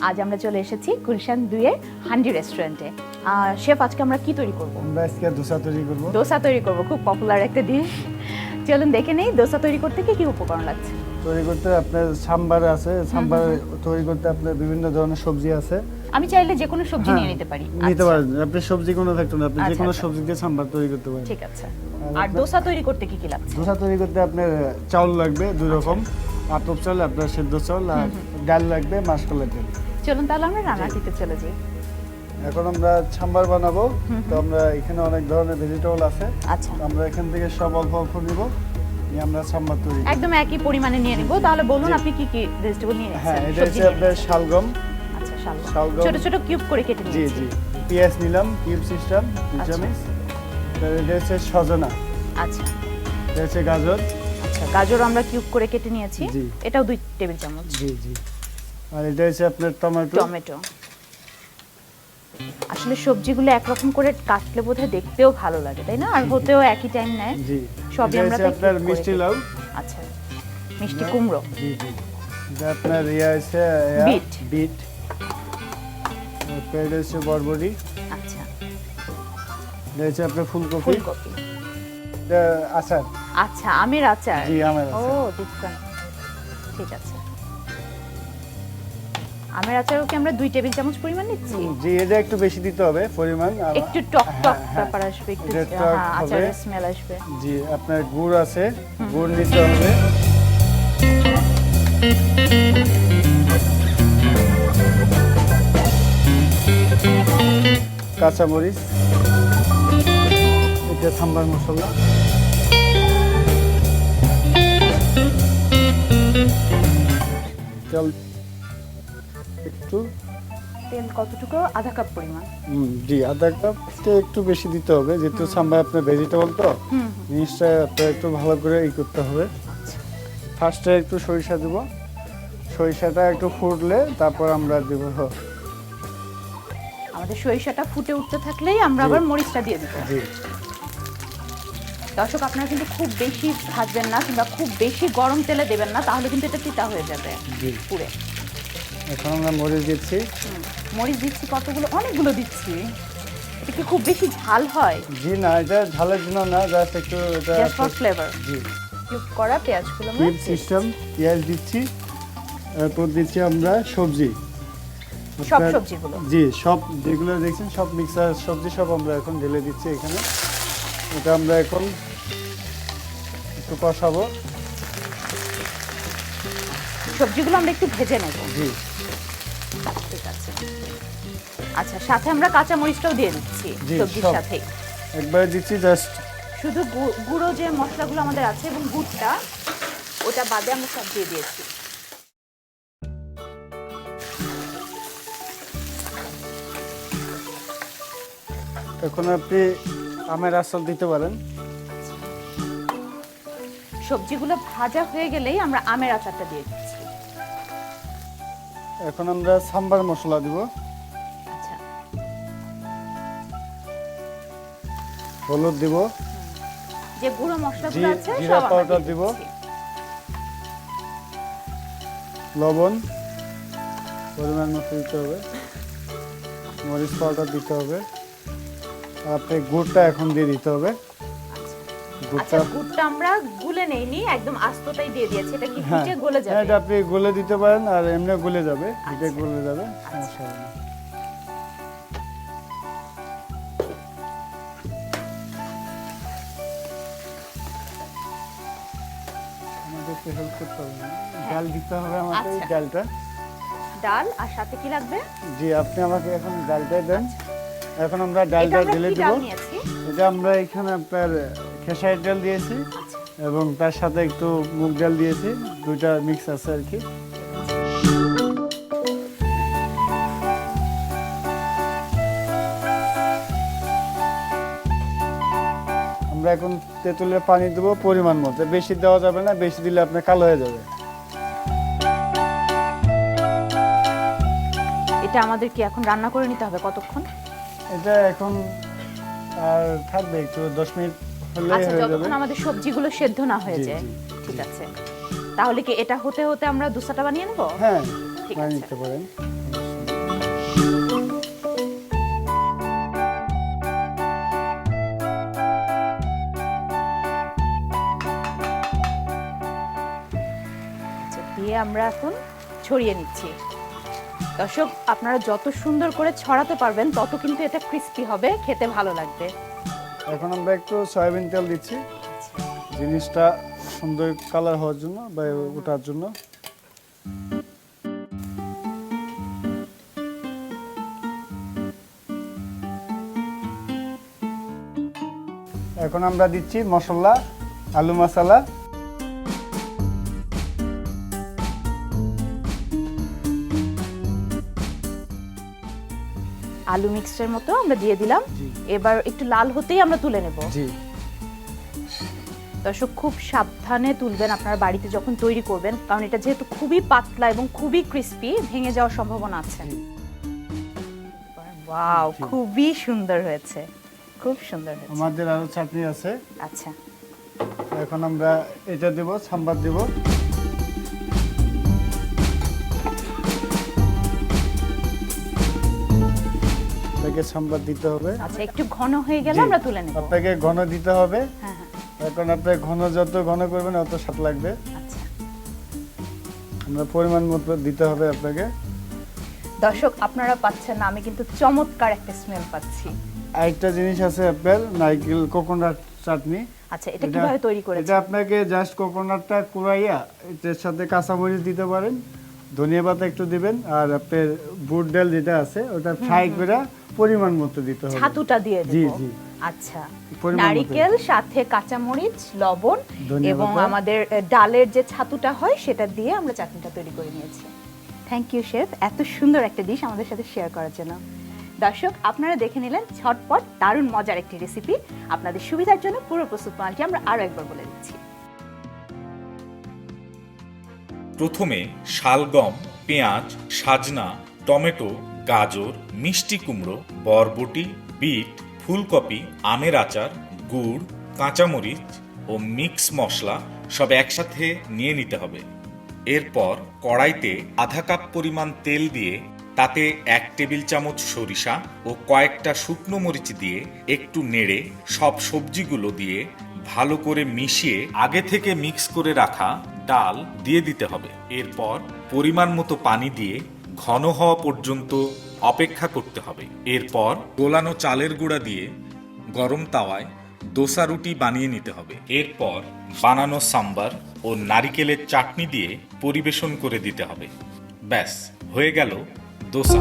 আজ আমরা চলে এসেছি গুলশান 2 এর হান্ডি রেস্টুরেন্টে। শেফ, আজকে আমরা কি তৈরি করব? আমরা আজকে দোসা তৈরি করব। দোসা তৈরি করব, খুব পপুলার একটা ডিশ। চলুন দেখে নেই দোসা তৈরি করতে কি কি উপকরণ লাগছে। তৈরি করতে আপনার সাম্বার আছে, সাম্বার তৈরি করতে আপনার বিভিন্ন ধরনের সবজি আছে। আমি চাইলে যে কোনো সবজি নিয়ে নিতে পারি। নিতে পারেন, আপনি সবজি কোনো থাকতো না, আপনি যে কোনো আচ্ছা। সবজি দিয়ে সাম্বার তৈরি করতে পারেন। ঠিক আছে। আর দোসা তৈরি করতে কি কি লাগছে? দোসা তৈরি করতে আপনার চাউল লাগবে দুই রকম, আতপ চাল, আপনার সেদ্ধ চাল, আর ডাল লাগবে, মাসকলাই তেল। চলুন তাহলে আমরা রান্নাটিতে চলে যাই। এখন আমরা সাম্বার বানাবো, তো আমরা এখানে অনেক ধরনের ভেজিটেবল আছে। আচ্ছা, আমরা এখান থেকে সব অল্প অল্প নিব, নিয়ে আমরা সাম্বার তৈরি করব। একদম একই পরিমাণে নিয়ে নিব। তাহলে বলুন আপনি কি কি ভেজিটেবল নিয়ে নিয়েছেন? হ্যাঁ, এটা হচ্ছে আপনার শালগম। আচ্ছা, শালগম ছোট ছোট কিউব করে কেটে জি নিয়েছি। জি। পেঁয়াজ নিলাম কিউব সিস্টেম 2 চামচ। এটা হচ্ছে সজনা। আচ্ছা, এটা হচ্ছে গাজর। আচ্ছা, গাজর আমরা কিউব করে কেটে নিয়েছি। জি। এটাও 2 টেবিল চামচ। জি জি। আর এটা হচ্ছে আপনার টমেটো। টমেটো। আসলে সবজিগুলো একরকম করে কাটলে বোধহয় দেখতেও ভালো লাগে, তাই না? আর হতেও একই টাইম নেয়। জি। সবই আমরা এটা হচ্ছে আপনার মিষ্টি লাউ। আচ্ছা, মিষ্টি কুমড়ো। জি জি। এটা আপনার আছে বিট। বিট। এটা হচ্ছে বরবটি। আচ্ছা, এটা হচ্ছে আপনার ফুলকপি। ফুলকপি। এটা আচার। আচ্ছা, আমের আচার। জি, আমের ও, আচার। ডিফারেন্ট। ঠিক আছে। আমের আচারও কি আমরা 2 টেবিল চামচ পরিমাণ নিচ্ছি? জি, এটা একটু বেশি দিতে হবে পরিমাণ। একটু টক টক হ্যাঁ, ব্যাপার আসবে, একটু এটা টক হবে। আচারের স্মেল আসবে। জি, আপনার গুড় আছে, গুড় নিতে হবে। কাঁচামরিচ, এটা সাম্বার মশলা, তেল একটু, তেল কতটুকু? আধা কাপ পরিমাণ। জি, আধা কাপটা একটু বেশি দিতে হবে, যেহেতু সাম্বার আপনার ভেজিটেবল তো জিনিসটা আপনার একটু ভালো করে করতে হবে। ফার্স্টে একটু সরিষা দেব, সরিষাটা একটু ফুটলে তারপর আমরা দেব। আমাদের সরিষাটা ফুটে উঠতে থাকলেই আমরা আবার মরিচটা দিয়ে দিব। জি। দর্শক, আপনারা কিন্তু খুব বেশি ভাজবেন না কিংবা খুব বেশি গরম তেলে দেবেন না, তাহলে কিন্তু এটা তিতা হয়ে যাবে জি। পুরে। এখন আমরা মরিচ দিচ্ছি। মরিচ দিচ্ছি কতগুলো? অনেকগুলো দিচ্ছি। এটা কি খুব বেশি ঝাল হয়? জি না, এটা ঝালের জন্য না, জাস্ট একটু এটা just for flavour. G. Cube করা পেঁয়াজগুলো আমরা কিউব সিস্টেম পেঁয়াজ দিচ্ছি, এরপর দিচ্ছি আমরা সবজি। সব সবজিগুলো। জি, সব যেগুলো দেখছেন সব মিক্সার সবজি সব আমরা এখন ঢেলে দিচ্ছি এখানে। এটা আমরা এখন একটু কষাবো। সবজিগুলো আমরা একটু ভেজে নেব। জি। ঠিক আছে। আচ্ছা, সাথে আমরা কাঁচা মরিচটাও দিয়ে দিচ্ছি জি, সবজির সব। সাথে। একবারে দিচ্ছি জাস্ট। শুধু গুঁড়ো যে মশলাগুলো আমাদের আছে এবং গুড়টা, ওটা বাদে আমরা সব দিয়ে দিয়েছি। এখন আপনি আমের আচার দিতে পারেন। সবজিগুলো ভাজা হয়ে গেলেই আমরা আমের আচারটা দিয়ে দিচ্ছি। এখন আমরা সাম্বার মশলা দিব, আচ্ছা, হলুদ দিব, যে গুঁড়ো মশলাগুলো আছে জিরা সব আমরা পাউডার দিয়ে দিব, দিচ্ছি। লবণ পরিমাণ মতো দিতে হবে, মরিচ পাউডার দিতে হবে, আর আপনি গুড়টা এখন দিয়ে দিতে হবে। আচ্ছা, গুড়টা আমরা গুলে নেইনি, একদম আস্তটাই দিয়ে দিয়েছি। এটা কি হ্যাঁ, হিটে গলে যাবে? এটা আপনি গলে দিতে পারেন, আর এমনি গলে যাবে, হিটে গলে যাবে, সমস্যা হবে না। আমাদের একটু হেল্প করতে হবে, ডাল দিতে হবে আমাকে, আচ্ছা। ডালটা। ডাল আর সাথে কি লাগবে? জি, আপনি আমাকে এখন ডালটাই দেন। এখন আমরা এটা ডালটা আমরা ঢেলে কি দিব। ডাল নিয়েছি? এটা আমরা এখানে আপনার খেসারির ডাল দিয়েছি, আচ্ছা, এবং তার সাথে একটু মুগ ডাল দিয়েছি, দুইটা মিক্স আছে আর কি। আমরা এখন তেঁতুলের পানি দেবো পরিমাণ মতো, বেশি দেওয়া যাবে না, বেশি দিলে আপনার কালো হয়ে যাবে। এটা আমাদের কি এখন রান্না করে নিতে হবে কতক্ষণ? এটা এখন আর থাকবে একটু 10 মিনিট হলেই আচ্ছা, হয়ে যাবে। যতক্ষণ আমাদের সবজিগুলো সেদ্ধ না হয়ে জি, যায়। জি, ঠিক আছে। তাহলে কি এটা হতে হতে আমরা দোসাটা বানিয়ে নেব? হ্যাঁ, ঠিক বানিয়ে আছে। নিতে পারেন। দিয়ে আমরা এখন ছড়িয়ে নিচ্ছি। দর্শক, আপনারা যত সুন্দর করে ছড়াতে পারবেন তত কিন্তু এটা ক্রিস্পি হবে, খেতে ভালো লাগবে। এখন আমরা একটু সয়াবিন তেল দিচ্ছি জিনিসটা সুন্দর কালার হওয়ার জন্য বা ওঠার জন্য। এখন আমরা দিচ্ছি মশলা, আলু মশলা। আলু মিক্সচার মতো আমরা দিয়ে দিলাম। এবার একটু লাল হতেই আমরা তুলে নেব। জি দর্শক, খুব সাবধানে তুলবেন আপনারা বাড়িতে যখন তৈরি করবেন, কারণ এটা যেহেতু খুবই পাতলা এবং খুবই ক্রিস্পি, ভেঙে যাওয়ার সম্ভাবনা আছে। ওয়াও, খুবই সুন্দর হয়েছে, খুব সুন্দর হয়েছে। আমাদের আরো চাটনি আছে। আচ্ছা, এখন আমরা এটা দেব, সাম্বার দেব। আপনাকে সাম্বার দিতে হবে। আচ্ছা, একটু ঘন হয়ে গেলে আমরা তুলে নেব। আপনাকে ঘন দিতে হবে। হ্যাঁ হ্যাঁ। এখন আপনি যত ঘন করবেন তত স্বাদ লাগবে। আচ্ছা, আমরা পরিমাণ মতো দিতে হবে আপনাকে। দর্শক, আপনারা পাচ্ছেন না, আমি কিন্তু চমৎকার একটা স্মেল পাচ্ছি। আরেকটা জিনিস আছে আপনার, নারকেল কোকোনাট চাটনি। আচ্ছা, এটা কিভাবে তৈরি করেছেন? এটা আপনাকে জাস্ট কোকোনাটটা কুড়াইয়া এর সাথে কাঁচামরিচ দিতে পারেন, ধনিয়া পাতা একটু দিবেন, আর আপনার বুট ডাল যেটা আছে ওটা ফ্রাই করে পরিমাণ মতো দিতে হবে। ছাতুটা দিয়ে দেব। জি জি। আচ্ছা, পরিমাণ মতো। নারকেল সাথে কাঁচামরিচ, লবণ ধনিয়া এবং পাতা। আমাদের ডালের যে ছাতুটা হয় সেটা দিয়ে আমরা চাটনিটা তৈরি করে নিয়েছি। থ্যাংক ইউ শেফ, এত সুন্দর একটা ডিশ আমাদের সাথে শেয়ার করার জন্য। দর্শক, আপনারা দেখে নিলেন ঝটপট দারুণ মজার একটি রেসিপি। আপনাদের সুবিধার জন্য পুরো প্রস্তুত প্রণালীটি আমরা আরও একবার বলে দিচ্ছি। প্রথমে শালগম, পেঁয়াজ, সাজনা, টমেটো, গাজর, মিষ্টি কুমড়ো, বরবটি, বিট, ফুলকপি, আমের আচার, গুড়, কাঁচামরিচ ও মিক্স মশলা সব একসাথে নিয়ে নিতে হবে। এরপর কড়াইতে আধা কাপ পরিমাণ তেল দিয়ে তাতে 1 টেবিল চামচ সরিষা ও কয়েকটা শুকনো মরিচ দিয়ে একটু নেড়ে সব সবজিগুলো দিয়ে ভালো করে মিশিয়ে আগে থেকে মিক্স করে রাখা ডাল দিয়ে দিতে হবে। এরপর পরিমাণ মতো পানি দিয়ে ঘন হওয়া পর্যন্ত অপেক্ষা করতে হবে। এরপর গোলানো চালের গুঁড়া দিয়ে গরম তাওয়ায় দোসা রুটি বানিয়ে নিতে হবে। এরপর বানানো সাম্বার ও নারিকেলের চাটনি দিয়ে পরিবেশন করে দিতে হবে। ব্যাস, হয়ে গেল দোসা।